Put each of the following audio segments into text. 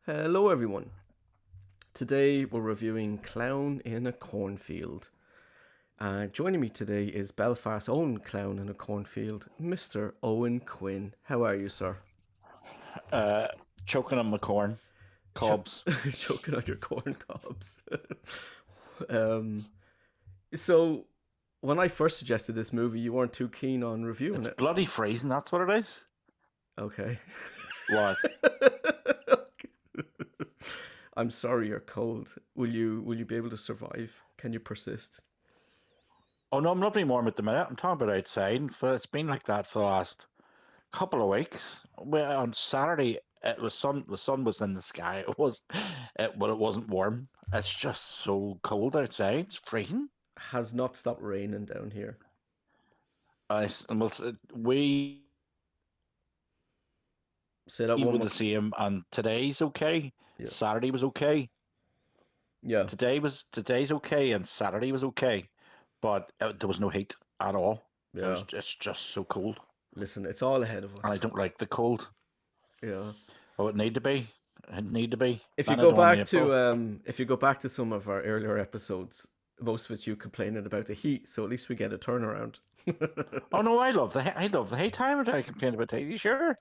Hello, everyone. Today we're reviewing Clown in a Cornfield. Joining me today is Belfast's own Clown in a Cornfield, Mr. Owen Quinn. How are you, sir? Uh, Choking on my corn Ch- cobs. Choking on your corn cobs. um, so, when I first suggested this movie, you weren't too keen on reviewing It's it. bloody freezing. That's what it is. Okay. What? I'm sorry you're cold. Will you be able to survive? Can you persist? Oh no, I'm not being warm at the minute. I'm talking about outside. It's been like that for the last couple of weeks. Well, on Saturday it was sun. The sun was in the sky. But it wasn't warm. It's just so cold outside. It's freezing. Has not stopped raining down here. We Say that one were more. the same. And today's okay. Yeah. Saturday was okay. Yeah. Today's okay, and Saturday was okay, but there was no heat at all. Yeah. It's just so cold, Listen, it's all ahead of and I us. don't like the cold. Yeah. Oh, it need to be. It need to be. If you Ban it go on back to April. some of our earlier episodes, most of it's you complaining about the heat, so at least we get a turnaround. Oh no, I love the heat. Time I complain about heat. Sure,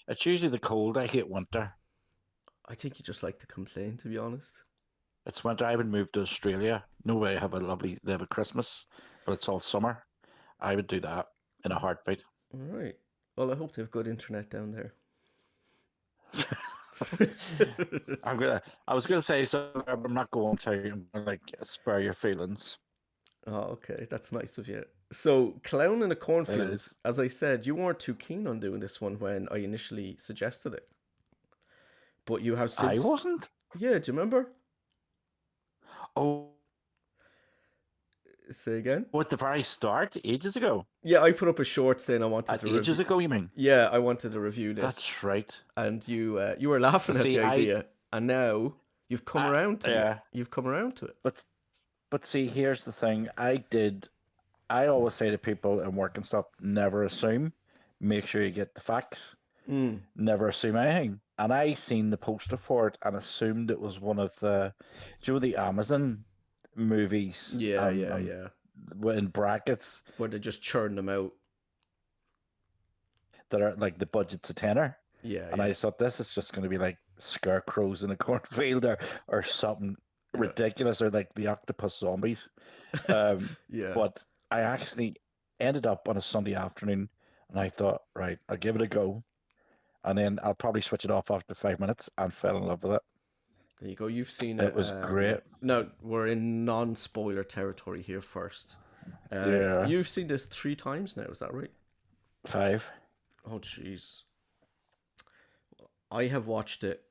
it's usually the cold. I hate winter. I think you just like to complain, to be honest. It's winter. I would move to Australia. No way. They have a Christmas, but it's all summer. I would do that in a heartbeat. All right. Well, I hope they have good internet down there. I was gonna say something, but I'm not going to. I'm gonna like spare your feelings. Oh, okay. That's nice of you. So, Clown in a It Cornfield, is. as I said, you weren't too keen on doing this one when I initially suggested it. But you have I since. wasn't. Yeah, do you remember? Oh, Say again? at the very start, ages ago. Yeah, I put up a short saying I wanted to Ages review. ago, you mean? Yeah, I wanted to review this, That's right. and you were laughing But at see, the idea, and now you've come around to it. yeah, You've come around to it. but see, here's the thing. I always say to people in work and stuff, never assume. Make sure you get the facts. Mm. Never assume anything. And I seen the poster for it and assumed it was one of the Amazon movies, Yeah, yeah, yeah. in brackets Where they just churn them out. that are like the budget's a tenner. Yeah, And I yeah, just thought this is just going to be like scarecrows in a cornfield or something yeah, ridiculous or like the octopus zombies. Um, yeah. but I actually ended up on a Sunday afternoon and I thought, right, I'll give it a go. And then I'll probably switch it off after 5 minutes and fell in love with it. There you go. You've seen It it. was great. No, we're in non-spoiler territory here first. Yeah, You've seen this 3 times now. Is that right? five. Oh, jeez. I have watched it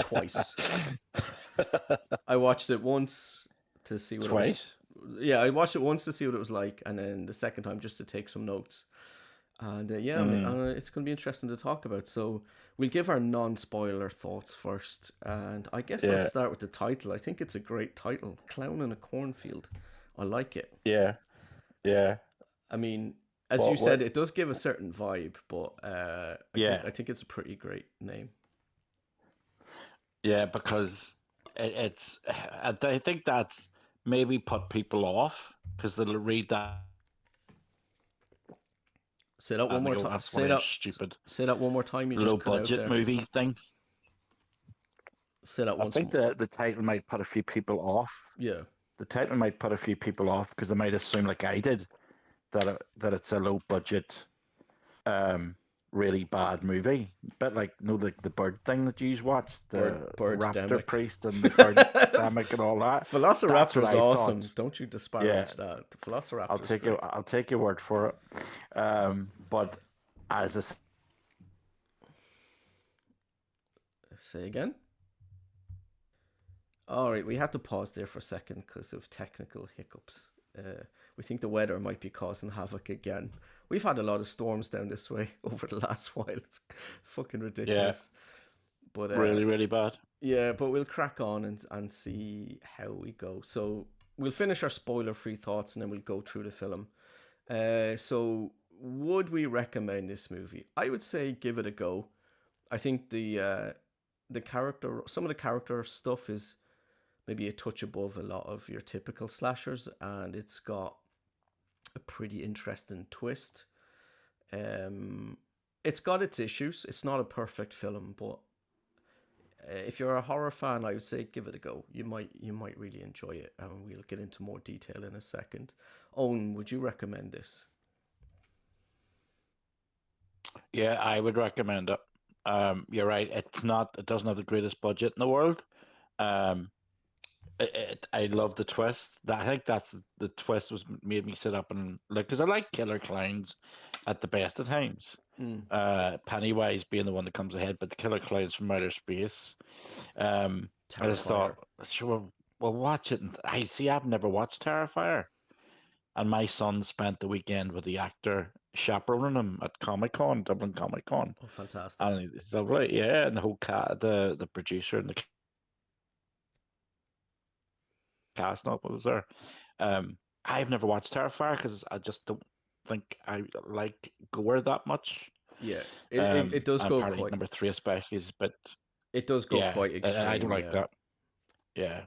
twice. I watched it once to see what it was. Twice. Yeah, I watched it once to see what it was like, and then the second time just to take some notes. And yeah, I mean, Mm, it's going to be interesting to talk about. So we'll give our non-spoiler thoughts first, and I guess I'll yeah, start with the title. I think it's a great title, "Clown in a Cornfield." I like it. yeah, yeah. I mean, as you But said, what? it does give a certain vibe, but I think Yeah, I think it's a pretty great name. yeah, because it's. I think that's maybe put people off because they'll read that Say that one and they more go, time. "That's one of them stupid Say that one more time. You low just cut out budget there. movie things." Say that I once think more. the title might put a few people off. Yeah. The title might put a few people off because they might assume, like I did, that it's a low budget, um, really bad movie. But like, no, like the bird thing that you watched, the raptor Birdemic. priest and the birdemic and all that. That's what Velociraptor's I awesome. thought. Don't you Yeah, disparage that. The Velociraptor's great. I'll take your word for it. But as I said, Say again. All right, we have to pause there for a second because of technical hiccups. We think the weather might be causing havoc again. We've had a lot of storms down this way over the last while. It's fucking yeah, ridiculous. But really, really bad. yeah, but we'll crack on and see how we go. So we'll finish our spoiler-free thoughts and then we'll go through the film. So would we recommend this movie? I would say give it a go. I think some of the character stuff is maybe a touch above a lot of your typical slashers, and it's got a pretty interesting twist. Um, it's got its issues. It's not a perfect film, but if you're a horror fan, I would say give it a go. You might really enjoy it, and we'll get into more detail in a second. Owen, would you recommend this? Yeah, I would recommend it. You're right. It doesn't have the greatest budget in the world. Um, I love the twist. I think that's the twist was made me sit up and look because I like killer clowns at the best of times. Mm, Pennywise being the one that comes ahead, but the killer clowns from outer space. I just Terrifier. thought, sure, well, watch it. And I see. I've never watched Terrifier, and my son spent the weekend with the actor chaperoning him at Comic Con, Dublin Comic Con, Oh, fantastic. and it's lovely. Yeah, and the whole the producer and the cast and all was there. I've never watched Terrifier because I just don't think I like gore that much. Yeah, it does And go apparently quite. number three especially is a bit, It does go yeah, quite I don't extreme. like Yeah. that. Yeah.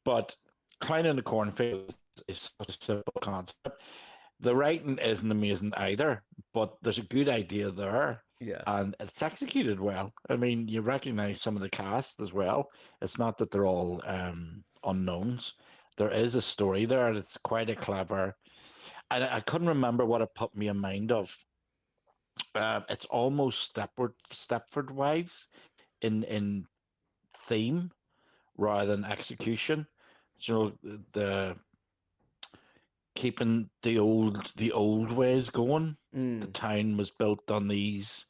But Clown in the Cornfield is such a simple concept. The writing isn't amazing either, but there's a good idea there, Yeah. and it's executed well. I mean, you recognize some of the cast as well. It's not that they're all unknowns. There is a story there, and it's quite a clever. I couldn't remember what it put me in mind of. It's almost Stepford Wives in theme rather than execution. You know, the keeping the old ways going. The Mm, town was built on these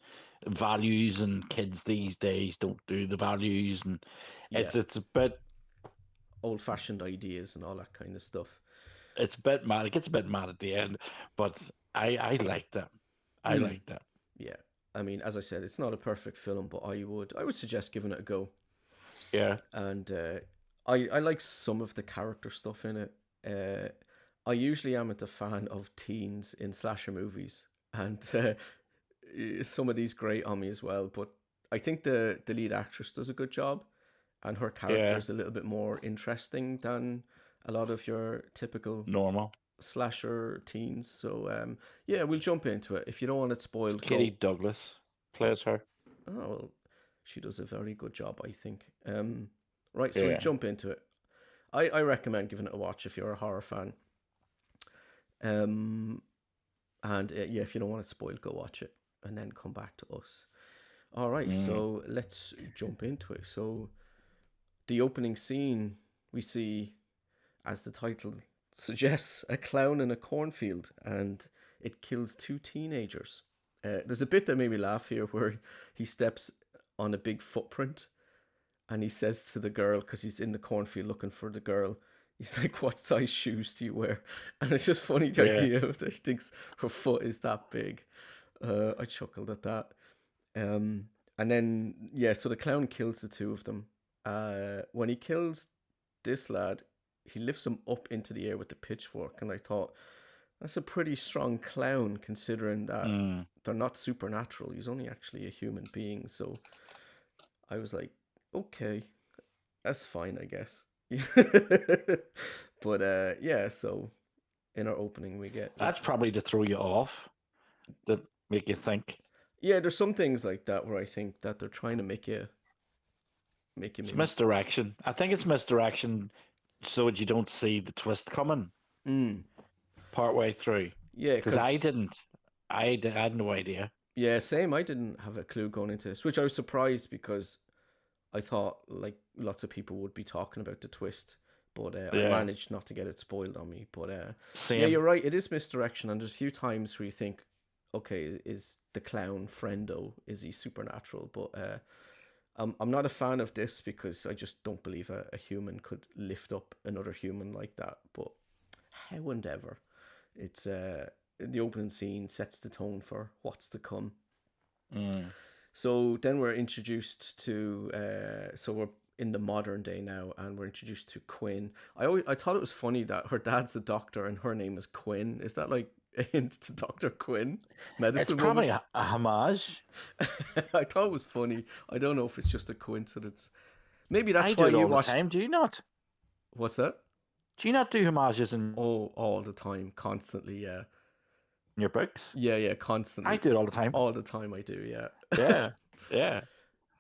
values, and kids these days don't do the values, and yeah. it's a bit Old fashioned ideas and all that kind of stuff. it's a bit mad. It gets a bit mad at the end, but I liked it. I Mm, liked it. yeah. I mean, as I said, it's not a perfect film, but I would suggest giving it a go. Yeah. And I like some of the character stuff in it. I usually am a fan of teens in slasher movies, and some of these grate on me as well. But I think the lead actress does a good job, and her character Yeah. is a little bit more interesting than a lot of your typical Normal. slasher teens. So yeah, we'll jump into it. If you don't want it It's spoiled, Katie go. Douglas plays her. Oh well, she does a very good job, I think. Right, so we'll Yeah. jump into it. I recommend giving it a watch if you're a horror fan. Um, and yeah, if you don't want it spoiled, go watch it and then come back to us. All right, Mm. so let's jump into it. So the opening scene we see, as the title suggests, a clown in a cornfield, and it kills two teenagers. There's a bit that made me laugh here where he steps on a big footprint and he says to the girl, because he's in the cornfield looking for the girl, he's like, "What size shoes do you wear?" And it's just funny the Yeah. idea of that he thinks her foot is that big. I chuckled at that. And then yeah, so the clown kills the two of them. When he kills this lad, he lifts him up into the air with the pitchfork, and I thought that's a pretty strong clown considering that Mm. they're not supernatural. He's only actually a human being. So I was like, okay, that's fine, I guess. But yeah, so in our opening we That's probably to throw you off, to make you think. yeah, there's some things like that where I think that they're trying to make you It's maybe misdirection. I think it's misdirection so that you don't see the twist coming mm, part way through. yeah, Because because I didn't. I had no idea. yeah, same. I didn't have a clue going into this, which I was surprised because I thought like lots of people would be talking about the twist, but I Yeah. managed not to get it spoiled on me. But yeah, Same. you're right. It is misdirection, and there's a few times where you think, okay, is the clown friendo? Is he supernatural? But I'm not a fan of this because I just don't believe a human could lift up another human like that. But how and ever, it's the opening scene sets the tone for what's to come. Mm. So then we're introduced to so we're in the modern day now, and we're introduced to Quinn. I thought it was funny that her dad's a doctor and her name is Quinn. Is that like hint to Dr. Quinn, It's medicine woman. probably a homage. I thought it was funny. I don't know if it's just a coincidence. Maybe I that's do why it you all the watched. time. Do you not? What's that? Do you not do homages in Oh, all the time, constantly. Yeah, your books? yeah, I constantly, do it all the time. all the time. I do. Yeah. Yeah, yeah.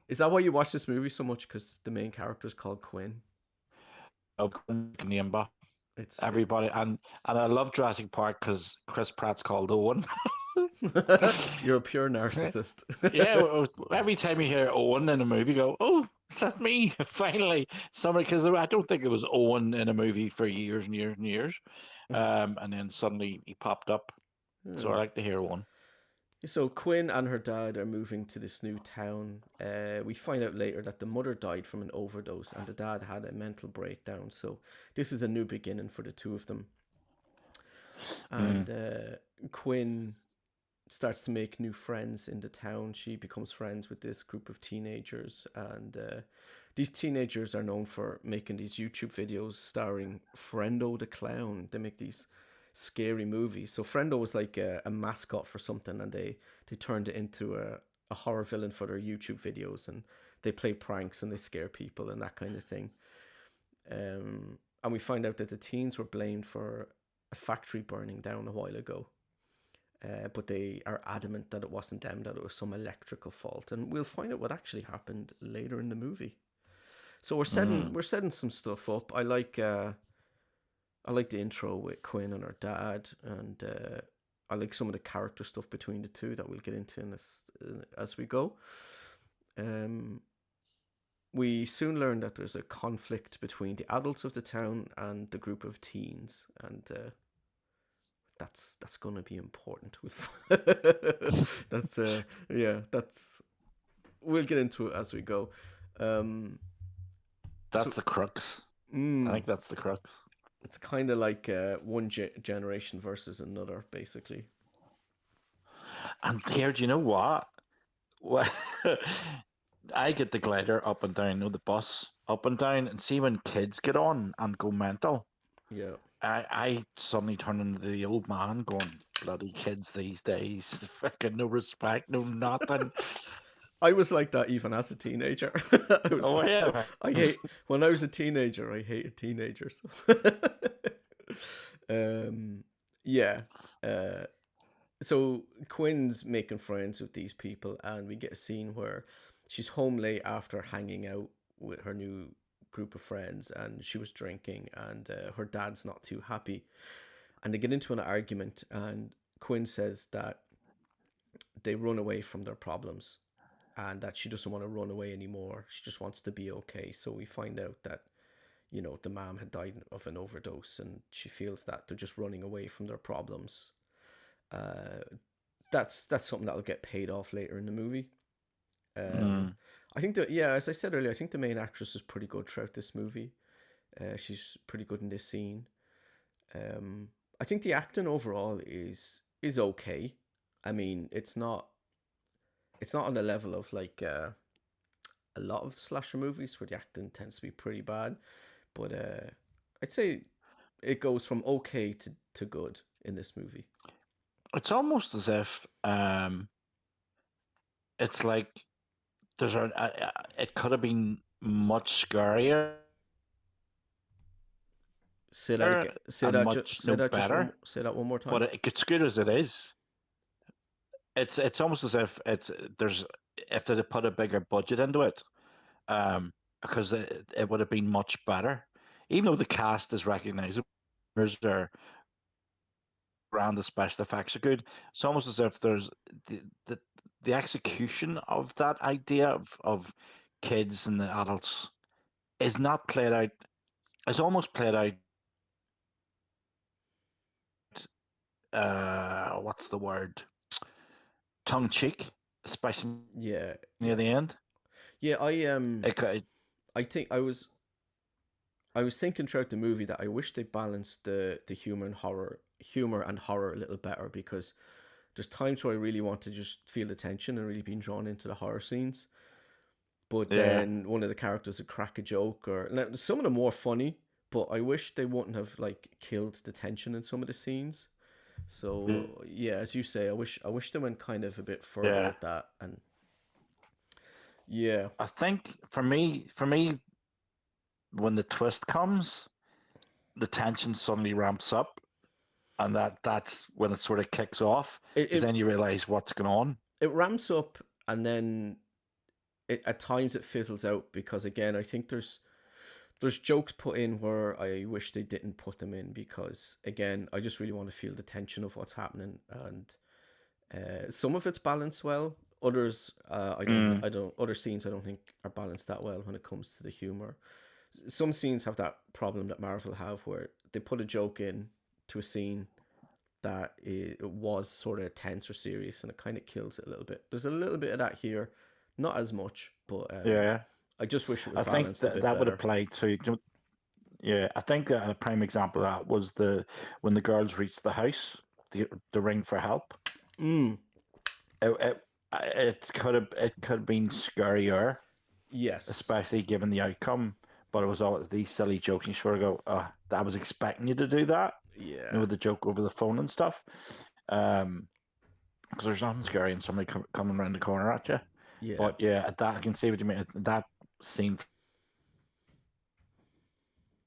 Is that why you watch this movie so much? Because the main character is called Quinn. I'll go and name back It's everybody, and I love Jurassic Park because Chris Pratt's called Owen. you're a pure narcissist. Yeah, every time you hear Owen in a movie, you go, "Oh, is that me?" Finally, somebody, because I don't think there was Owen in a movie for years and years and years, and then suddenly he popped up. So Hmm. I like to hear Owen. So Quinn and her dad are moving to this new town. We find out later that the mother died from an overdose and the dad had a mental breakdown. So this is a new beginning for the two of them. Mm. And Quinn starts to make new friends in the town. She becomes friends with this group of teenagers, and these teenagers are known for making these YouTube videos starring Friendo the clown. They make these scary movies. So Friendo was like a mascot for something, and they turned it into a horror villain for their YouTube videos, and they play pranks and they scare people and that kind of thing. And we find out that the teens were blamed for a factory burning down a while ago, but they are adamant that it wasn't them, that it was some electrical fault, and we'll find out what actually happened later in the movie. So Mm. we're setting some stuff up. I like the intro with Quinn and her dad, and I like some of the character stuff between the two that we'll get into in this as we go. Um, we soon learn that there's a conflict between the adults of the town and the group of teens, and that's going to be important. That's yeah, that's we'll get into it as we go. Um, so That's the crux. I mm, think that's the crux. it's kind of like one generation versus another, basically. And here, do you know what? What I get the glider up and down, the bus up and down, and see when kids get on and go mental. Yeah, I suddenly turn into the old man going, bloody kids these days, fucking no respect, no nothing. I was like that even as a teenager. I was Oh like, yeah, I hate when I was a teenager. I hated teenagers. um, yeah. Uh, so Quinn's making friends with these people, and we get a scene where she's home late after hanging out with her new group of friends, and she was drinking, and her dad's not too happy, and they get into an argument, and Quinn says that they run away from their problems, and that she doesn't want to run away anymore. She just wants to be okay. So we find out that the mom had died of an overdose, and she feels that they're just running away from their problems. Uh, that's something that'll get paid off later in the movie. Um, mm. I think that, yeah, as I said earlier, I think the main actress is pretty good throughout this movie. She's pretty good in this scene. Um, I think the acting overall is okay. I mean, it's not on the level of like a lot of slasher movies where the acting tends to be pretty bad, but I'd say it goes from okay to good in this movie. It's almost as if it's like it could have been much scarier Say that again. and much Say no that just one. better, Say that one more but time. it gets good as it is. It's almost as if there's if they put a bigger budget into it, um, because it would have been much better. Even though the cast is recognizable, their brand the special effects are good. It's almost as if there's the the, the execution of that idea of kids and the adults is not played out. It's almost played out. What's the word? Tongue cheek, especially Yeah, near yeah, the end. yeah. It, I think I was thinking throughout the movie that I wish they balanced the humor and horror a little better, because there's times where I really want to just feel the tension and really being drawn into the horror scenes. But yeah. then one of the characters would crack a joke, or now, some of them more funny. But I wish they wouldn't have like killed the tension in some of the scenes. So yeah, as you say, I wish they went kind of a bit further Yeah. with that. And yeah, I think for me, when the twist comes, the tension suddenly ramps up, and that's when it sort of kicks off, it because it, then you realize what's going on. it ramps up, and then at times it fizzles out because again, I think there's jokes put in where I wish they didn't put them in because again, I just really want to feel the tension of what's happening, and some of it's balanced well. Others, Mm, I don't. Other scenes I don't think are balanced that well when it comes to the humor. Some scenes have that problem that Marvel have where they put a joke in to a scene that it was sort of tense or serious, and it kind of kills it a little bit. There's a little bit of that here, not as much, but yeah, I just wish it was I think balanced a that bit that would better. apply to. Yeah, I think that a prime example of that was the when the girls reached the house, the ring for help. Mm, It could have been scarier, yes. especially given the outcome. But it was all these silly jokes. You sort of go, I was expecting you to do that. Yeah. The joke over the phone and stuff. Um, because there's nothing scary in somebody coming around the corner at you. Yeah. But yeah, that I can see what you mean. That scene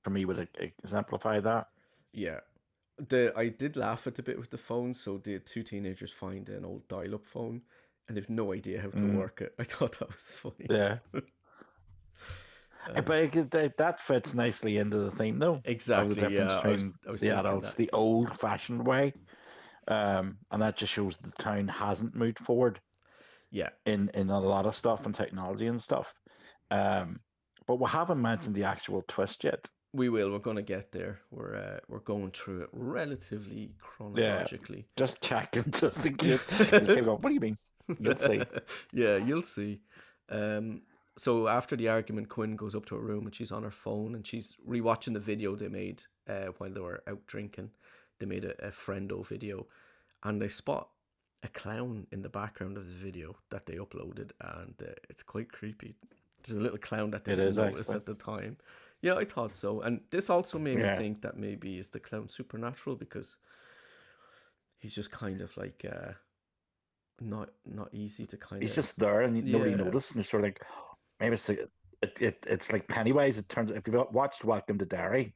for me would exemplify that. Yeah. The I did laugh at the bit with the phone. So the two teenagers find an old dial-up phone, and they've no idea how to Mm, work it. I thought that was funny. yeah. But that fits nicely into the theme, though, of the Exactly. difference Yeah. between I was the thinking adults, that. the old-fashioned way, and that just shows the town hasn't moved forward Yeah. in a lot of stuff and technology and stuff. Um, but we haven't mentioned the actual twist yet. We will. We're gonna get there. We're going through it relatively Yeah, chronologically. just checking, just in case, because people go, "What do you mean?" You'll see. Yeah, you'll see. Um, so after the argument, Quinn goes up to her room and she's on her phone and she's rewatching the video they made while they were out drinking. They made a friendo video, and they spot a clown in the background of the video that they uploaded, and it's quite creepy. There's a little clown that they It didn't is notice actually. at the time. Yeah, I thought so, and this also made me Yeah, think that maybe is the clown supernatural because he's just kind of like not easy to kind he's of just there, and nobody yeah. noticed, and you're sort of like, maybe it's like Pennywise. It turns if you've watched Welcome to Derry,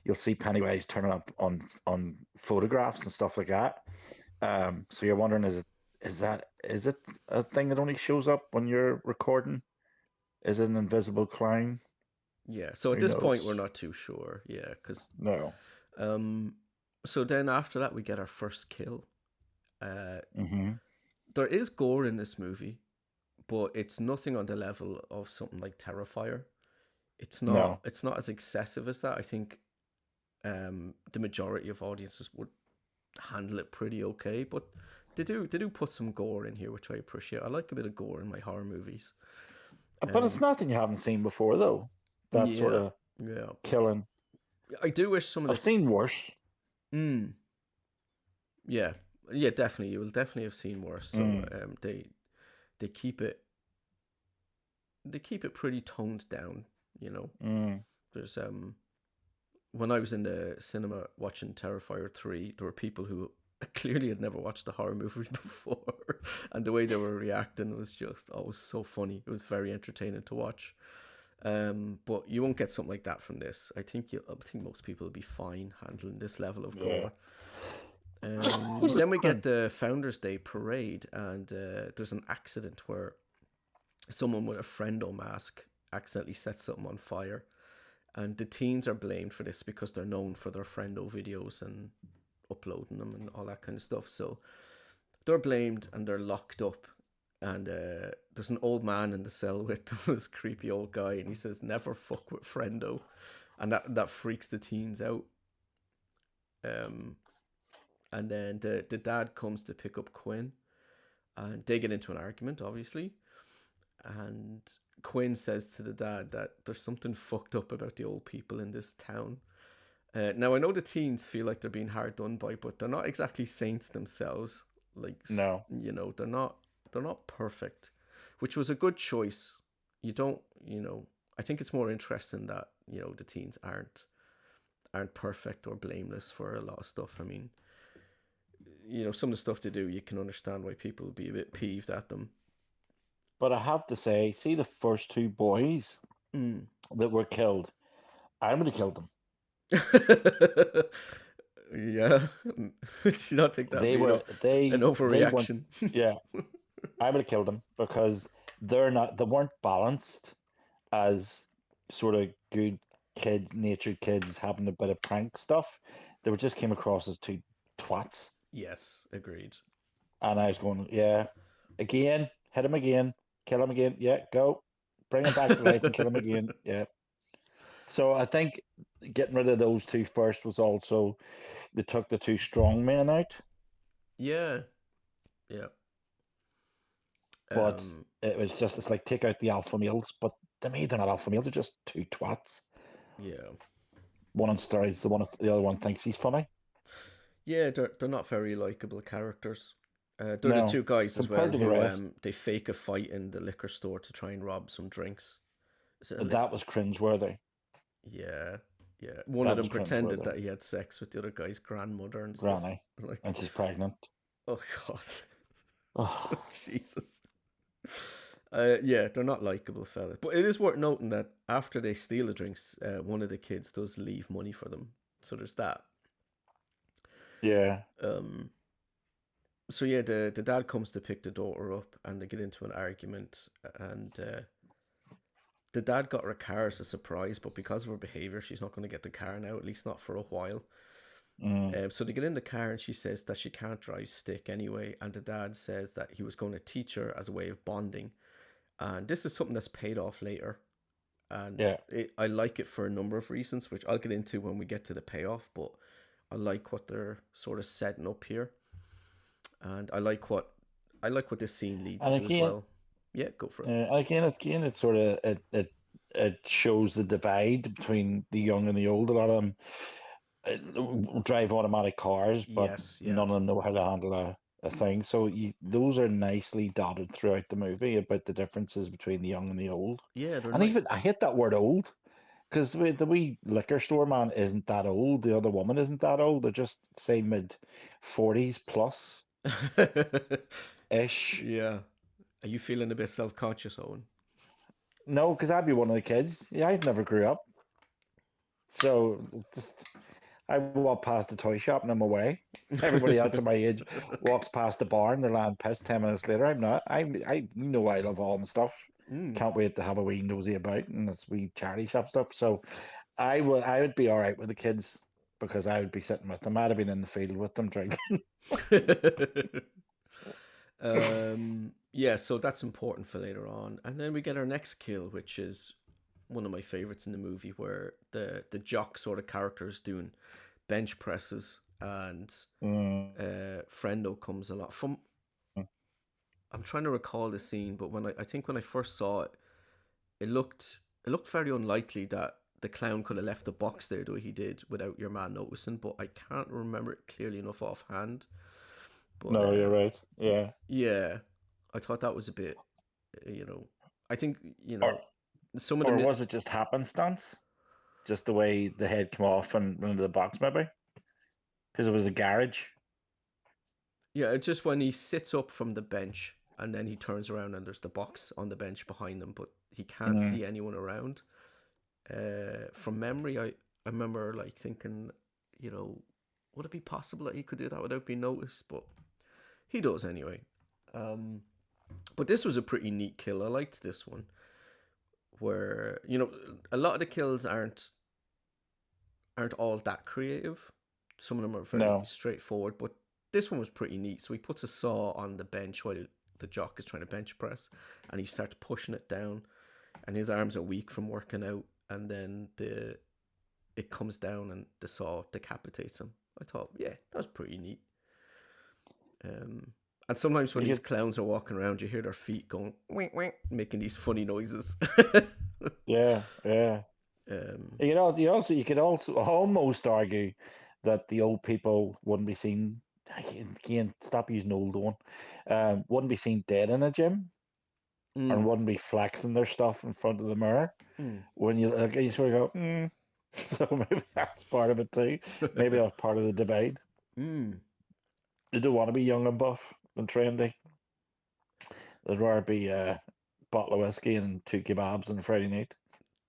you'll see Pennywise turning up on photographs and stuff like that. So you're wondering, is it a thing that only shows up when you're recording? Is it an invisible clown? Yeah, so at Who this point we're knows? not too sure. Yeah, because No. um, so then after that we get our first kill. Uh, Hmm. there is gore in this movie, but it's nothing on the level of something like Terrifier. It's not. No. It's not as excessive as that. I think the majority of audiences would handle it pretty okay, but they do put some gore in here, which I appreciate. I like a bit of gore in my horror movies. But it's Um, nothing you haven't seen before, though. That sort yeah, of yeah. killing. I do wish some of I've the seen worse. mm, yeah, yeah, definitely. You will definitely have seen worse. So Mm, they keep it pretty toned down. You know, mm. there's when I was in the cinema watching Terrifier 3, there were people who clearly had never watched a horror movie before, and the way they were reacting was just always so funny. It was very entertaining to watch. But you won't get something like that from this. I think most people will be fine handling this level of Yeah. gore. Then we get the Founders Day parade, and there's an accident where someone with a friendo mask accidentally sets something on fire, and the teens are blamed for this because they're known for their friendo videos and uploading them and all that kind of stuff. So they're blamed and they're locked up. And there's an old man in the cell with this creepy old guy, and he says, "Never fuck with friendo," and that freaks the teens out. Um, and then the dad comes to pick up Quinn, and they get into an argument, obviously. And Quinn says to the dad that there's something fucked up about the old people in this town. Now I know the teens feel like they're being hard done by, but they're not exactly saints themselves. Like No. they're not perfect, which was a good choice. You don't, I think it's more interesting that the teens aren't perfect or blameless for a lot of stuff. I mean, some of the stuff they do, you can understand why people would be a bit peeved at them. But I have to say, see the first two boys Mm. that were killed. I would have killed them. Yeah. Did you not take that They being were an they weren't. overreaction? Yeah, I would have killed them because they weren't balanced as sort of good kid natured kids having a bit of prank stuff. They were just came across as two twats. Yes, agreed. And I was going, yeah, again, hit him again, kill him again. Yeah, go. Bring him back to life and kill him again. Yeah. So I think getting rid of those two first was also they took the two strong men out, Yeah, yeah. but Um, it's like take out the alpha males. But to me, they're not alpha males, they're just two twats. yeah. One on steroids, the other one thinks he's funny. Yeah, they're not very likable characters. They're the No, two guys as well compared to the who rest, they fake a fight in the liquor store to try and rob some drinks. Is it a that was cringeworthy. Yeah, yeah. One of That was them pretended cringeworthy. that he had sex with the other guy's grandmother and stuff. Granny, Like, and she's pregnant. oh god, Oh, Jesus. Yeah, they're not likable fellas. But it is worth noting that after they steal the drinks, one of the kids does leave money for them. So there's that. yeah. Um, so yeah, the dad comes to pick the daughter up, and they get into an argument. And the dad got her a car as a surprise, but because of her behavior, she's not going to get the car now, at least not for a while. Mm, So they get in the car, and she says that she can't drive stick anyway. And the dad says that he was going to teach her as a way of bonding. And this is something that's paid off later. And yeah. I like it for a number of reasons, which I'll get into when we get to the payoff. But I like what they're sort of setting up here, and I like what this scene leads And to as again, well. Yeah, go for it. it sort of it shows the divide between the young and the old. A lot of them drive automatic cars, but Yes, yeah, none of them know how to handle a thing. So those are nicely dotted throughout the movie about the differences between the young and the old. yeah. They're And not. even I hate that word old because the wee liquor store man isn't that old. The other woman isn't that old. They're just say mid 40s plus ish. Yeah. Are you feeling a bit self conscious, Owen? No, because I'd be one of the kids. Yeah, I've never grew up. So it's just I walk past the toy shop and I'm away. Everybody else at my age walks past the bar and they're lying pissed 10 minutes later. I'm not. I love all my stuff. Mm. Can't wait to have a wee nosy about and this wee charity shop stuff. So I would be all right with the kids because I would be sitting with them. I'd have been in the field with them drinking. Yeah, so that's important for later on. And then we get our next kill, which is one of my favorites in the movie, where the jock sort of character is doing bench presses, and Mm, Frendo comes along. From I'm trying to recall the scene, but I think when I first saw it, it looked very unlikely that the clown could have left the box there the way he did without your man noticing. But I can't remember it clearly enough offhand. But no, you're right. Yeah. yeah, I thought that was a bit, I think Or some of or the was it just happenstance? Just the way the head came off and went into the box, maybe? Because it was a garage. yeah, it's just when he sits up from the bench and then he turns around and there's the box on the bench behind him, but he can't Mm. see anyone around. From memory, I remember like thinking, you know, would it be possible that he could do that without being noticed? But he does anyway. Um, but this was a pretty neat kill. I liked this one, where a lot of the kills aren't all that creative. Some of them are very No. straightforward, but this one was pretty neat. So he puts a saw on the bench while the jock is trying to bench press, and he starts pushing it down, and his arms are weak from working out, and then it comes down and the saw decapitates him. I thought, yeah, that was pretty neat. Um, and sometimes when You these get clowns are walking around, you hear their feet going wink wink, making these funny noises. yeah, yeah. um, You could also almost argue that the old people wouldn't be seen again, stop using old one. Wouldn't be seen dead in a gym and mm, wouldn't be flexing their stuff in front of the mirror. mm. When you look, you sort of go, So maybe that's part of it too. Maybe that's part of the divide. Mm. They don't want to be young and buff and trendy. They'd rather be a bottle of whiskey and two kebabs on a Friday night.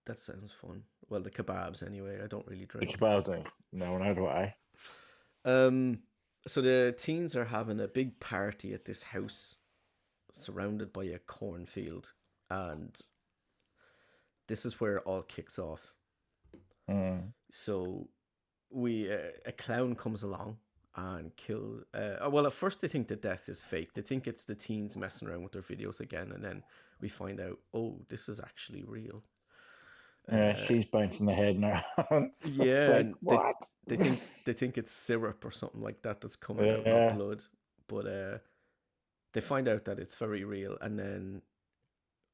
That sounds fun. Well, the kebabs anyway. I don't really The drink. kebabs, no, neither do I. Um, so the teens are having a big party at this house surrounded by a cornfield, and this is where it all kicks off. Mm, So we a clown comes along and kill. Well, at first they think the death is fake. They think it's the teens messing around with their videos again, and then we find out, oh, this is actually real. yeah, she's bouncing the head in her hands. It's Yeah, like, and what? they think it's syrup or something like that that's coming out, not Yeah. blood. But they find out that it's very real, and then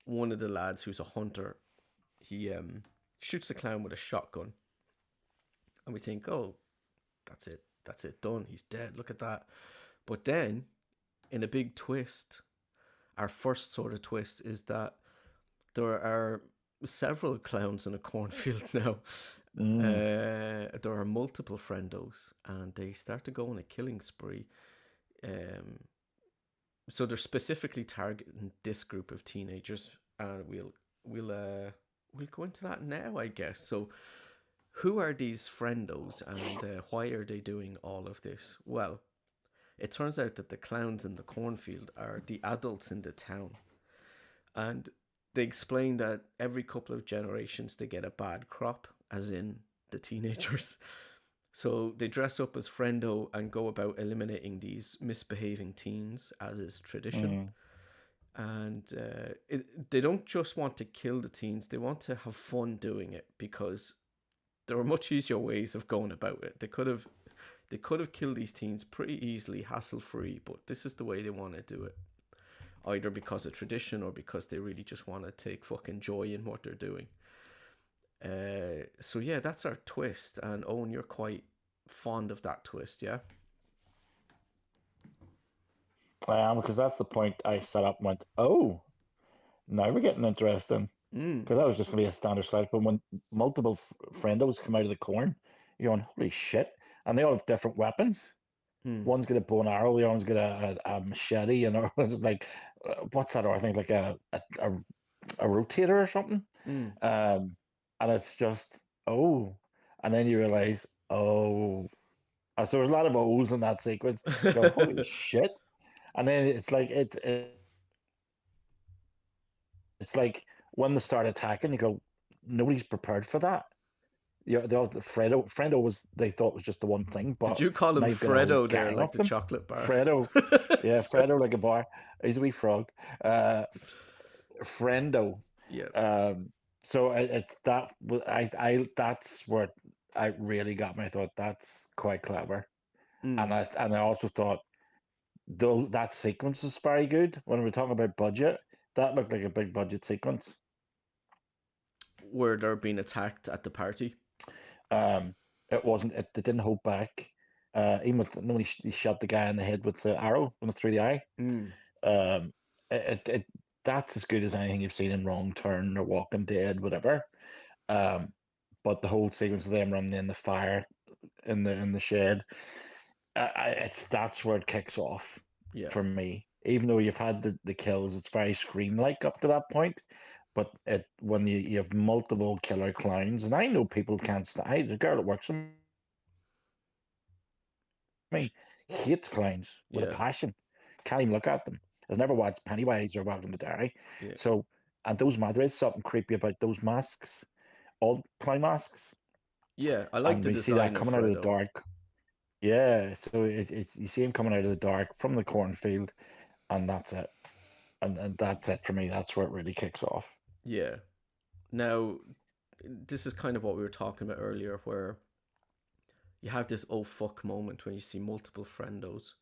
one of the lads who's a hunter, he shoots the clown with a shotgun, and we think, oh, that's it, done. He's dead. Look at that. But then, in a big twist, our first sort of twist is that there are several clowns in a cornfield now. Mm, There are multiple friendos, and they start to go on a killing spree. Um, so they're specifically targeting this group of teenagers, and we'll we'll go into that now, I guess. So, who are these friendos, and why are they doing all of this? Well, it turns out that the clowns in the cornfield are the adults in the town, and they explain that every couple of generations they get a bad crop, as in the teenagers. So they dress up as friendo and go about eliminating these misbehaving teens, as is tradition. mm. And they don't just want to kill the teens; they want to have fun doing it, because there are much easier ways of going about it. They could have killed these teens pretty easily, hassle free, but this is the way they want to do it. Either because of tradition or because they really just want to take fucking joy in what they're doing. So yeah, that's our twist. And Owen, you're quite fond of that twist, yeah? I am, because that's the point I set up and went, oh, now we're getting interesting. Mm. Because that was just going to be a standard slice. But when multiple friendos come out of the corn, you're going, holy shit. And they all have different weapons. Mm. One's got a bow and arrow, the other one's got a machete, and it's like, what's that? I think like a rotator or something. Mm. Um, and it's just, oh. And then you realize, oh. So there's a lot of O's in that sequence. You go, holy shit. And then it's like when they start attacking, you go, nobody's prepared for that. Yeah, the Fredo was they thought was just the one thing, Did but you call him now you've got a whole Freddo there, gang like of the them. chocolate bar? Fredo, yeah, Fredo like a bar. He's a wee frog. Uh, Friendo. Yeah. Um, so it's that I that's where I really got me. I thought that's quite clever, Mm. and I also thought though that sequence was very good. When we're talking about budget, that looked like a big budget sequence. Where they're being attacked at the party. Um, it wasn't. It didn't hold back. Even with when he shot the guy in the head with the arrow through the eye. Mm. Um, it that's as good as anything you've seen in Wrong Turn or Walking Dead, whatever. Um, but the whole sequence of them running in the fire in the shed, it's that's where it kicks off Yeah. for me. Even though you've had the kills, it's very Scream like up to that point. But it when you have multiple killer clowns, and I know people can't stand. The girl that works with me hates clowns with a Yeah. passion. Can't even look at them. Has never watched Pennywise or Welcome to Derry. Yeah. So, and those there is something creepy about those masks, all clown masks, Yeah. I like and the we see that design of coming out of the Freddo. dark. Yeah, so it's you see him coming out of the dark from the cornfield, and that's it. And that's it for me. That's where it really kicks off. Yeah. Now, this is kind of what we were talking about earlier, where you have this oh fuck moment when you see multiple friendos.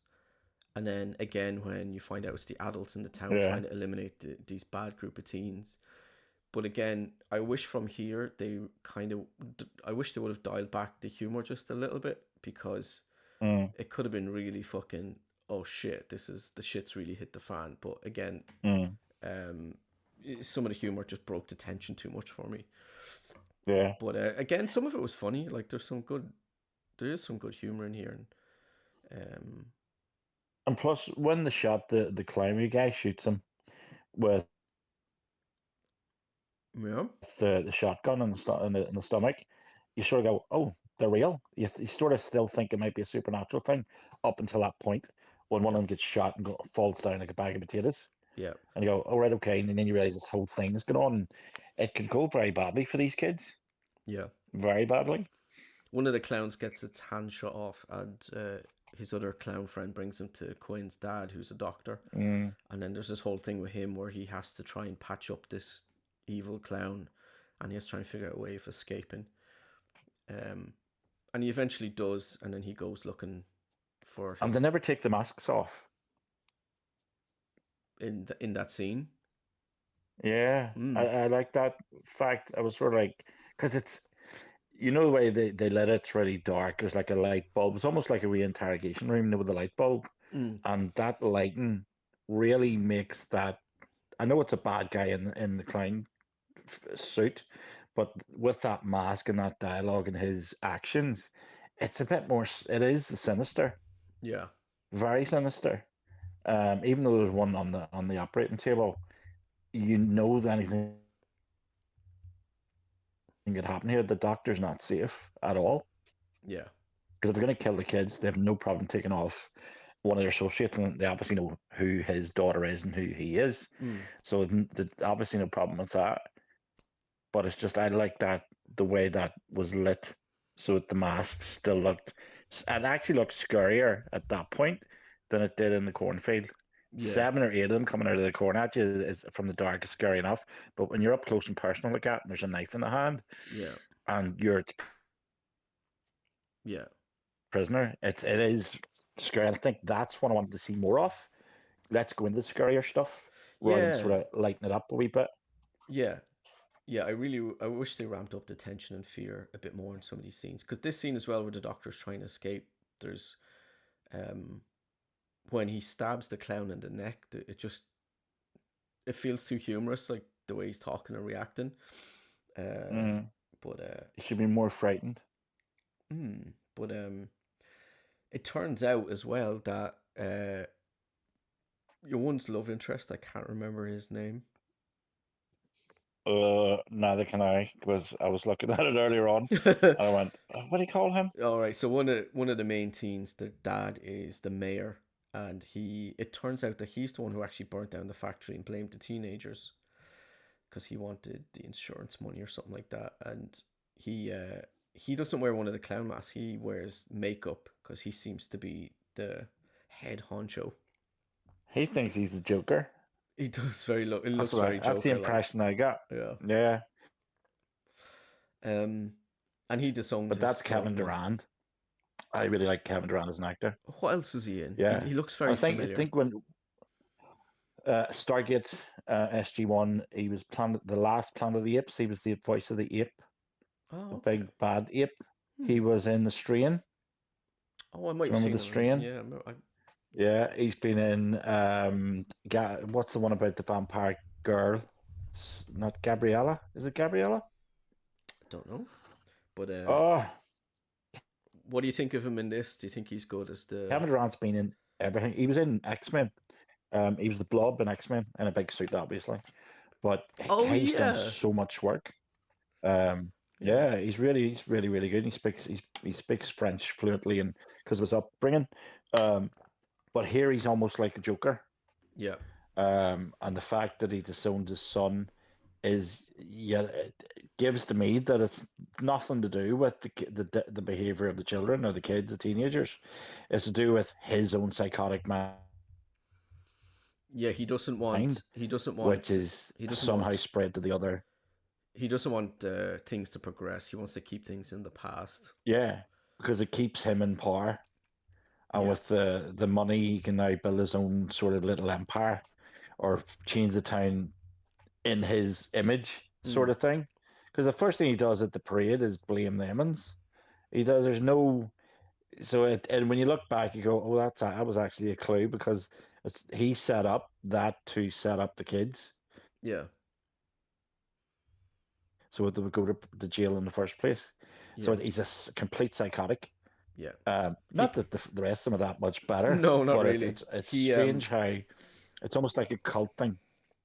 And then again, when you find out it's the adults in the town Yeah. trying to eliminate these bad group of teens. But again, I wish from here I wish they would have dialed back the humor just a little bit, because Mm, it could have been really fucking, oh shit, the shit's really hit the fan. But again, mm, um, some of the humor just broke the tension too much for me. yeah. But again, some of it was funny. Like there is some good humor in here, and And plus, when the shot, the climber guy shoots him with Yeah, the shotgun in the stomach, you sort of go, "Oh, they're real." You sort of still think it might be a supernatural thing up until that point when one yeah, of them gets shot and falls down like a bag of potatoes, yeah, and you go, "Oh, right, okay," and then you realize this whole thing is going on. It could go very badly for these kids, yeah. very badly. One of the clowns gets its hand shot off, and his other clown friend brings him to Quinn's dad, who's a doctor. Mm. And then there's this whole thing with him where he has to try and patch up this evil clown, and he has to try and figure out a way of escaping. Um, and he eventually does, and then he goes looking for And his they never take the masks off. in that scene. Yeah, Mm, I like that fact. I was sort of like, because it's, you know, the way they let it's really dark. There's like a light bulb. It's almost like a wee interrogation room, you know, with a light bulb. mm, And that lighting really makes that. I know it's a bad guy in the clown suit, but with that mask and that dialogue and his actions, it's a bit more. It is sinister, yeah, very sinister. Even though there's one on the operating table, you know that anything could happen here. The doctor's not safe at all. yeah, Because if they're going to kill the kids, they have no problem taking off one of their associates, and they obviously know who his daughter is and who he is. mm, So there's obviously no problem with that. But it's just I like that the way that was lit, so that the mask still looked. It actually looked scarier at that point than it did in the cornfield. yeah, 7 or 8 of them coming out of the corn at you is from the dark is scary enough. But when you're up close and personal like that, and there's a knife in the hand, yeah, and you're yeah, prisoner. It is scary. I think that's what I wanted to see more of. Let's go into the scarier stuff rather than sort yeah, of lighten it up a wee bit. yeah. Yeah, I wish they ramped up the tension and fear a bit more in some of these scenes, because this scene as well, where the doctor's trying to escape, there's um when he stabs the clown in the neck, it just it feels too humorous, like the way he's talking and reacting. Uh, Mm. but You should be more frightened. but it turns out as well that your one's love interest, I can't remember his name. Neither can I, because I was looking at it earlier on, and I went, "What do you call him?" All right, so one of the main teens, their dad is the mayor, and he it turns out that he's the one who actually burnt down the factory and blamed the teenagers because he wanted the insurance money or something like that. And he doesn't wear one of the clown masks. He wears makeup because he seems to be the head honcho. He thinks he's the Joker. He does very look. It That's looks what very that's the Joker like. impression I got. Yeah. Yeah, Um, and he disowned but his that's Kevin son. Durand. I really like Kevin Durand as an actor. What else is he in? Yeah, He looks I very think I familiar. think when Stargate SG-1, he was the last Planet of the Apes. He was the voice of the ape, Oh, the okay. big bad ape. Hmm. He was in The Strain. Do Oh, I might you have remember seen The him. Strain? Yeah, Yeah, he's been in what's the one about the vampire girl? Not Gabriella. Is it Gabriella? don't know. But Oh, what do you think of him in this? Do you think he's good as the? Kevin Durant's been in everything. He was in X-Men. He was the Blob in X-Men in a big suit, obviously. But Oh he's done yeah, so much work. Um, yeah, yeah, he's really really good. He speaks French fluently, and because of his upbringing. Um, but here he's almost like the Joker. yeah. And the fact that he disowned his son is, yeah, it gives to me that it's nothing to do with the behavior of the children or the kids, the teenagers. It's to do with his own psychotic mind, Yeah, he doesn't want. He doesn't which want. is He doesn't somehow want. spread to the other. He doesn't want things to progress. He wants to keep things in the past. Yeah, because it keeps him in power, and Yeah. with the money, he can now build his own sort of little empire or change the town in his image, sort Mm. of thing. Because the first thing he does at the parade is blame the Emmons. He does. There's no. So and when you look back, you go, "Oh, that was actually a clue," because he set up that to set up the kids, Yeah. so they would go to the jail in the first place. So Yeah. he's a complete psychotic. yeah. He Not that the rest of them are that much better, No, not but really. it's He strange how it's almost like a cult thing.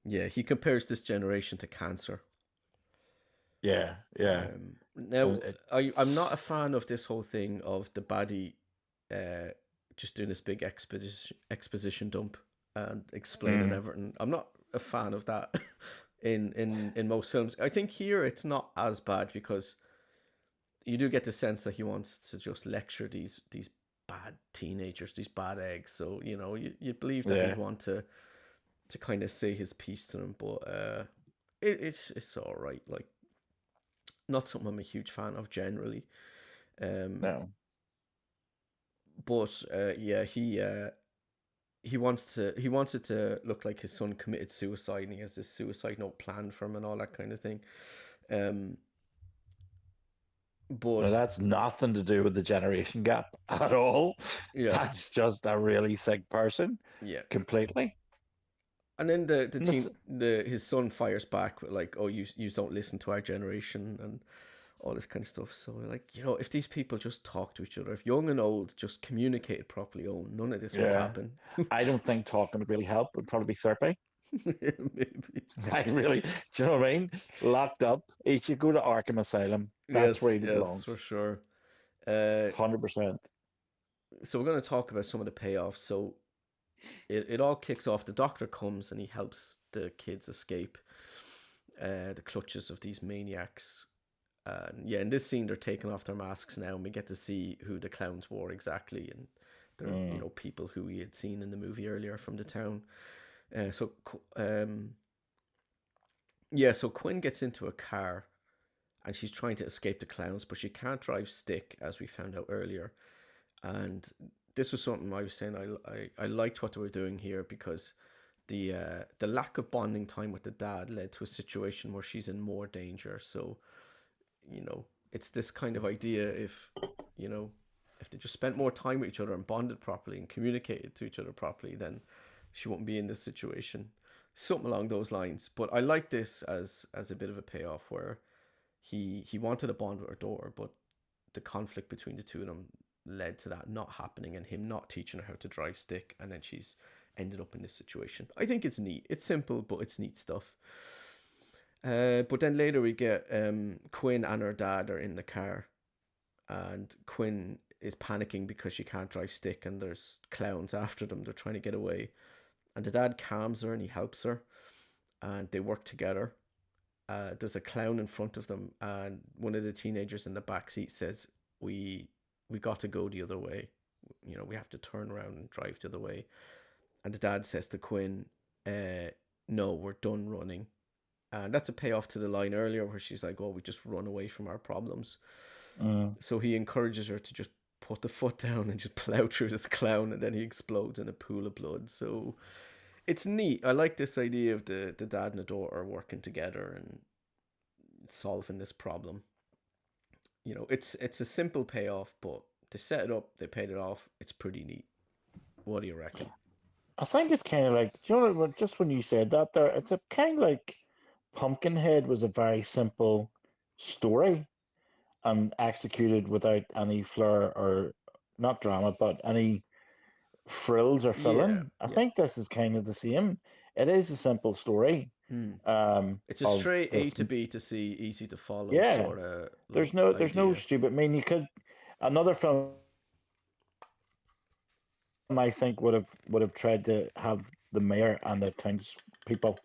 Yeah, he compares this generation to cancer. Yeah, yeah. Now, And I'm not a fan of this whole thing of the baddie uh, just doing this big exposition dump and explaining mm, everything. I'm not a fan of that in most films. I think here it's not as bad because you do get the sense that he wants to just lecture these bad teenagers, these bad eggs. So you believe that he'd yeah. want to kind of say his piece to them, but it's all right. Like, not something I'm a huge fan of generally. Um, No. but yeah, he wants it to look like his son committed suicide, and he has this suicide note planned for him and all that kind of thing. Um, Now, but that's nothing to do with the generation gap at all. yeah, That's just a really sick person, yeah. completely. And then the And this, teen the his son fires back with like, "Oh, you don't listen to our generation," and all this kind of stuff. So like, if these people just talk to each other, if young and old just communicated properly, oh, none of this would yeah, happen. I don't think talking would really help. It would probably be therapy. Maybe. I really, do you know what I mean? Locked up. He should go to Arkham Asylum. That's where Yes, he yes, belongs. for sure. Uh, 100%. so we're going to talk about some of the payoffs. So it all kicks off. The doctor comes and he helps the kids escape the clutches of these maniacs. And yeah, in this scene, they're taking off their masks now, and we get to see who the clowns were exactly, and they're Mm, people who we had seen in the movie earlier from the town. So yeah, so Quinn gets into a car and she's trying to escape the clowns, but she can't drive stick, as we found out earlier. And this was something I was saying I liked what they were doing here, because the lack of bonding time with the dad led to a situation where she's in more danger. So it's this kind of idea, you know if they just spent more time with each other and bonded properly and communicated to each other properly, then she wouldn't be in this situation. Something along those lines. But I like this as a bit of a payoff, where he wanted a bond with her daughter, but the conflict between the two of them led to that not happening, and him not teaching her how to drive stick, and then she's ended up in this situation. I think it's neat. It's simple, but it's neat stuff. But then later we get Quinn and her dad are in the car, and Quinn is panicking because she can't drive stick, and there's clowns after them. They're trying to get away, and the dad calms her and he helps her, and they work together. There's a clown in front of them, and one of the teenagers in the back seat says, "We got to go the other way. We have to turn around and drive the other way." And the dad says to Quinn, "No, we're done running." And that's a payoff to the line earlier where she's like, "Oh, we just run away from our problems." mm. So he encourages her to just put the foot down and just plow through this clown, and then he explodes in a pool of blood. So it's neat. I like this idea of the dad and the daughter working together and solving this problem. It's a simple payoff, but they set it up, they paid it off. It's pretty neat. What do you reckon? I think it's kind of like, do you know what, just when you said that there, it's a kind of like Pumpkinhead was a very simple story and executed without any flair or not drama, but any frills or Yeah, filling. I yeah. think this is kind of the same. It is a simple story Hmm. It's a of straight A this. to B to C, easy to follow Yeah, sort of there's no idea. stupid. I mean, you could another film I think would have tried to have the mayor and the townspeople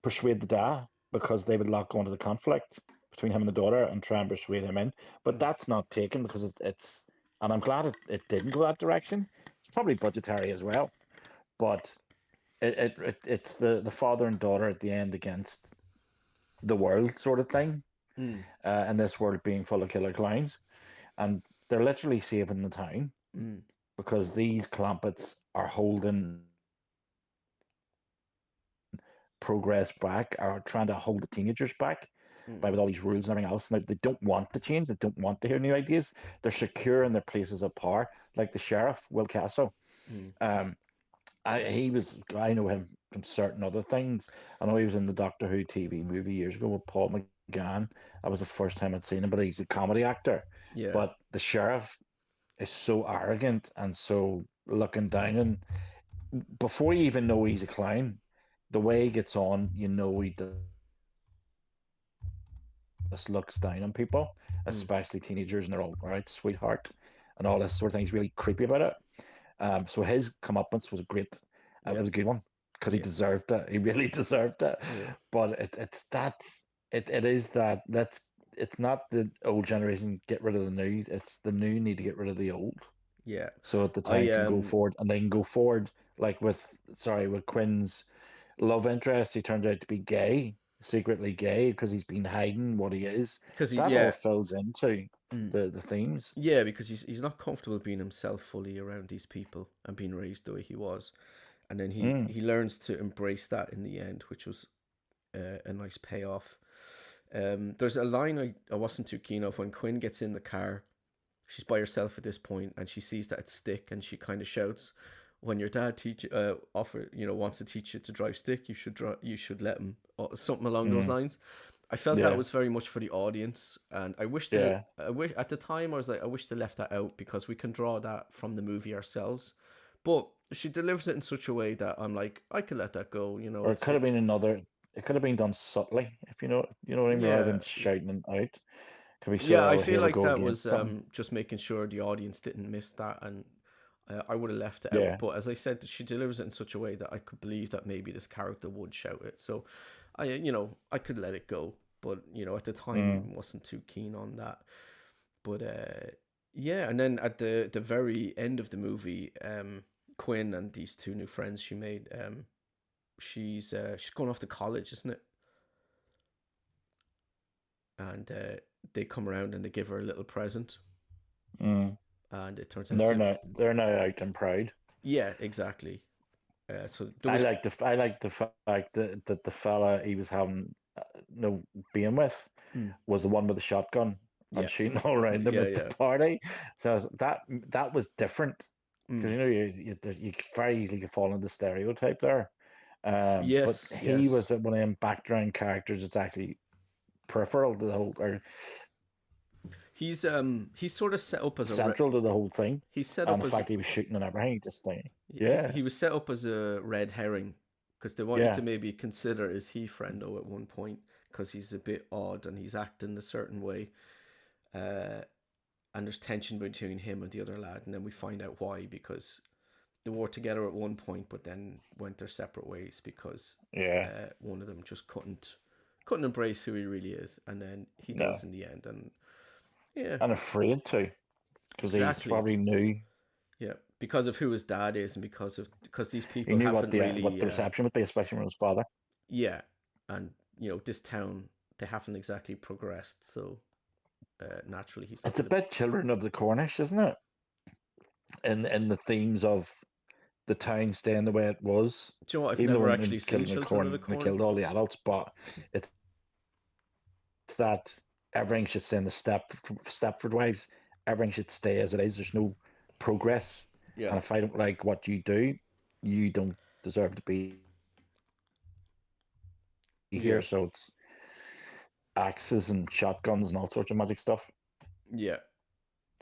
persuade the dad because they would lock onto the conflict between him and the daughter and try and persuade him in. But Mm, that's not taken because it's and I'm glad it didn't go that direction. It's probably budgetary as well, but it's the father and daughter at the end against the world sort of thing, mm, and this world being full of killer clowns, and they're literally saving the town mm, because these clampets are holding progress back, are trying to hold the teenagers back by mm, with all these rules and everything else. Now, they don't want to change. They don't want to hear new ideas. They're secure in their places of power, like the sheriff, Will Castle. mm. Um, I know him from certain other things. I know he was in the Doctor Who TV movie years ago with Paul McGann. That was the first time I'd seen him, but he's a comedy actor. Yeah. But the sheriff is so arrogant and so looking down. And before you even know he's a clown, the way he gets on, you know he just looks down on people, especially teenagers, and they're all right, Mm. sweetheart, and all this sort of thing. He's really creepy about it. So his comeuppance was great. It was a good one Yep. because he deserved it. Yeah. He really deserved it. Yeah. But it is that it's not the old generation get rid of the new. It's the new need to get rid of the old. Yeah. So that the time I can go forward, and they can go forward like with Quinn's love interest. He turns out to be gay, secretly gay, because he's been hiding what he is. because he That all yeah. fills into Mm. the themes. Yeah, because he's not comfortable being himself fully around these people and being raised the way he was, and then Mm, he learns to embrace that in the end, which was a nice payoff. There's a line I wasn't too keen of when Quinn gets in the car. She's by herself at this point, and she sees that it's stick, and she kind of shouts, "When your dad wants to teach you to drive stick, you should let him," or something along those mm, lines. I felt that yeah, was very much for the audience, and yeah. I wish at the time I was like, I wish they left that out because we can draw that from the movie ourselves. But she delivers it in such a way that I'm like, I could let that go. You know, Or it it's could have been another. It could have been done subtly, if you know what I mean, rather yeah, than shouting it out. Could be so, yeah. I oh, feel here we like go that again, was something. just making sure the audience didn't miss that, and I would have left it out. Yeah, But as I said, she delivers it in such a way that I could believe that maybe this character would shout it. So I could let it go. But at the mm, time, wasn't too keen on that. But yeah, and then at the very end of the movie, Quinn and these two new friends she made, she's going off to college, isn't it? And they come around and they give her a little present, mm. and it turns And out to they're now out and proud. yeah, exactly. So there was I like the fact that the fella he was having no being with mm, was the one with the shotgun and yeah, shooting all around him yeah, at the yeah, party. So that was different because mm, you very easily could fall into the stereotype there. But yes, he yes. was one of them background characters that's actually peripheral to the whole or He's sort of set up as central to the whole thing. he's set And up the as fact he was shooting and everything, just like, he, yeah, he was set up as a red herring because they want you to yeah, maybe consider is he friendo at one point because he's a bit odd and he's acting a certain way, uh, and there's tension between him and the other lad, and then we find out why because they were together at one point but then went their separate ways because yeah, one of them just couldn't embrace who he really is, and then he does no, in the end, and yeah, and afraid to because he's exactly. probably knew. Yeah, because of who his dad is, and because these He people knew haven't what really, the reception would be, especially from his father. yeah, and this town they haven't exactly progressed, so naturally he's not It's a gonna. bit Children of the Cornish, isn't it? In the themes of the town staying the way it was, Do you know what? I've even though never in actually seen Killing the Children of the Corn they Corn. killed all the adults, but it's that everything should stay in the Stepford Wives. Everything should stay as it is. There's no progress, and Yeah, if I don't like what you do, you don't deserve to be here. So it's yeah, axes and shotguns and all sorts of magic stuff. yeah,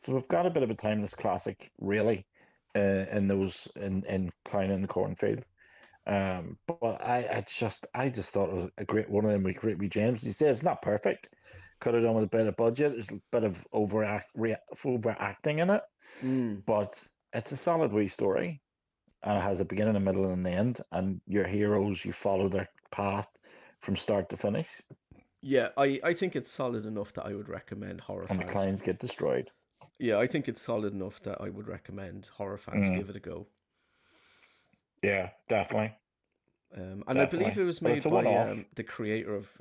So we've got a bit of a timeless classic, really, in Clown in the Cornfield. But I just thought it was a great one of them with great wee gems. You say it's not perfect. Could have done with a bit of budget. There's a bit of overacting in it, mm. but it's a solid wee story, and it has a beginning, a middle, and an end. And your heroes, you follow their path from start to finish, Yeah. I think it's solid enough that I would recommend horror and the fans. clowns get destroyed. Yeah, I think it's solid enough that I would recommend horror fans Mm, give it a go. yeah, definitely, And I believe definitely. it was But it's made a by one-off. the creator of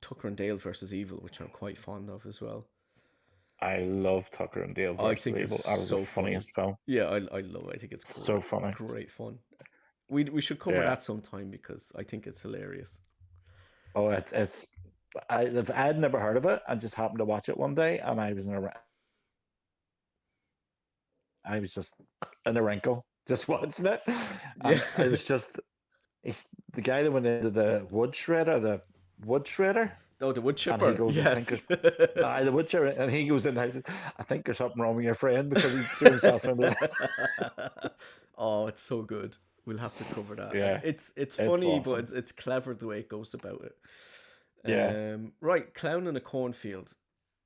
Tucker and Dale versus Evil, which I'm quite fond of as well. I love Tucker and Dale I versus think it's Evil. That was the so funny. funniest film. Yeah, I love it. I think it's So great, funny. great fun. We should cover Yeah. that sometime because I think it's hilarious. Oh, it's I had never heard of it. I just happened to watch it one day, and I was in a wrinkle just watching it, and it was just Yeah, it's the guy that went into the wood shredder, Oh, the wood And he chipper. goes, I think Yes. there's the butcher, and he goes in. I think there's something wrong with your friend because he threw himself into the. Oh, it's so good. We'll have to cover that. Yeah, It's it's funny, but awesome. it's clever the way it goes about it. Yeah. Right, Clown in a Cornfield.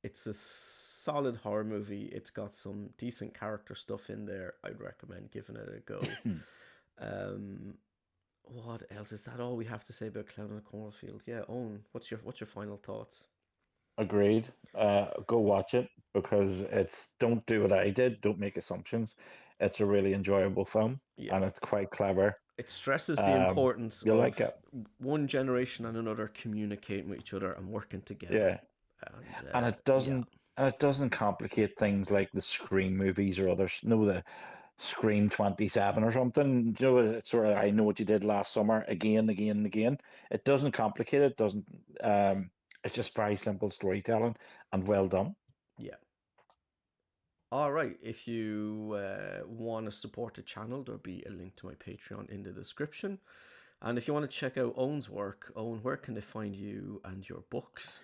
It's a solid horror movie. It's got some decent character stuff in there. I'd recommend giving it a go. Um, what else is that? All we have to say about Clown in a Cornfield? Yeah, Owen, what's your final thoughts? Agreed. Go watch it because it's don't do what I did. Don't make assumptions. It's a really enjoyable film Yeah, and it's quite clever. it stresses the Um, importance you like of it. one generation and another communicating with each other and working together. Yeah. And And yeah, it doesn't complicate things like the Scream movies or others. No, the Scream 27 or something. You know, it's sort of I know what you did last summer again, again, and again. It doesn't complicate it, doesn't it's just very simple storytelling and well done. yeah. All right. If you want to support the channel, there'll be a link to my Patreon in the description. And if you want to check out Owen's work, Owen, where can they find you and your books?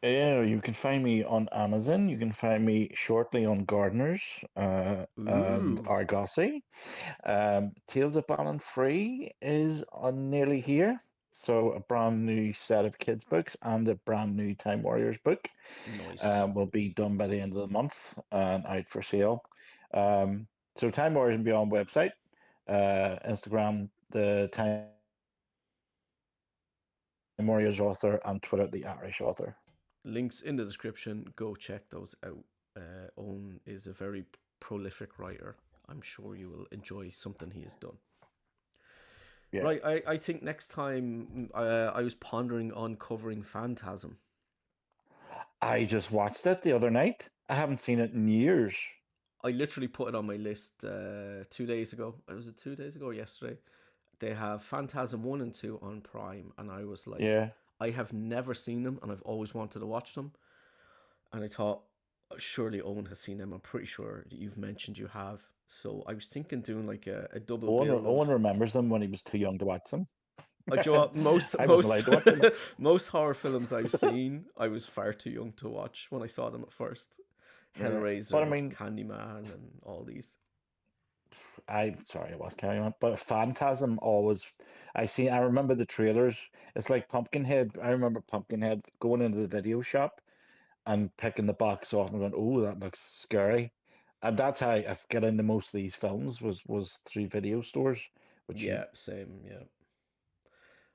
Yeah, you can find me on Amazon. You can find me shortly on Gardeners and Ooh, Argosy. Tales of Balin Free is on nearly here. So a brand new set of kids' books and a brand new Time Warriors book nice. will be done by the end of the month and out for sale. Um, so Time Warriors and Beyond website, Instagram, the Time Warriors author, and Twitter, the Irish author. Links in the description. Go check those out. Owen is a very prolific writer. I'm sure you will enjoy something he has done. Yeah. Right, I think next time I was pondering on covering Phantasm. I just watched it the other night. I haven't seen it in years. I literally put it on my list 2 days ago. Was it 2 days ago or yesterday? They have Phantasm 1 and 2 on Prime, and I was like, Yeah. I have never seen them, and I've always wanted to watch them. And I thought, surely Owen has seen them. I'm pretty sure you've mentioned you have. So I was thinking doing like a double bill Owen of. remembers them when he was too young to watch them. Do you know what? Most I wasn't allowed most to watch them. most horror films I've seen, I was far too young to watch when I saw them at first. Yeah. But I Hellraiser, mean, Candyman, and all these. sorry, I was carrying on. But Phantasm always, I remember the trailers. It's like Pumpkinhead. I remember Pumpkinhead going into the video shop and picking the box off and going, "Oh, that looks scary." And that's how I got into most of these films was through video stores, which Yeah, same. Yeah.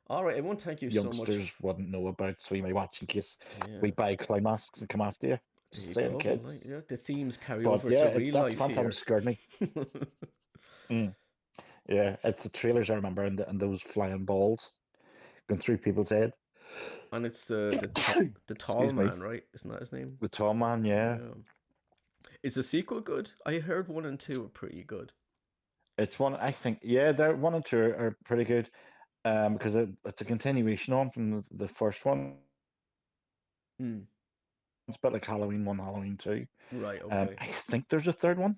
All right, everyone. Thank you so much. youngsters wouldn't know about, so you may watch in case we Yeah, buy clown masks and come after you. there Just you saying, go. Like, kids. yeah, the themes carry But over yeah, to real that's life Phantasm here. scared me. Mm, yeah, it's the trailers I remember and those flying balls going through people's head. And it's the tall Excuse me. man, right? Isn't that his name? The tall man, yeah. Yeah. Is the sequel good? I heard 1 and 2 are pretty good. It's one, I think, yeah, they're one and two are pretty good because it's a continuation on from the first one. Hmm. It's a bit like Halloween 1, Halloween 2. Right. Okay. I think there's a third one.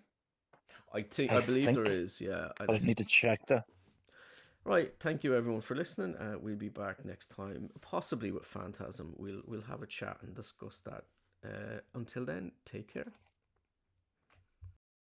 I I believe there think, is. Yeah. but I need to check that. Right. Thank you everyone for listening. We'll be back next time, possibly with Phantasm. We'll have a chat and discuss that. Until then, take care.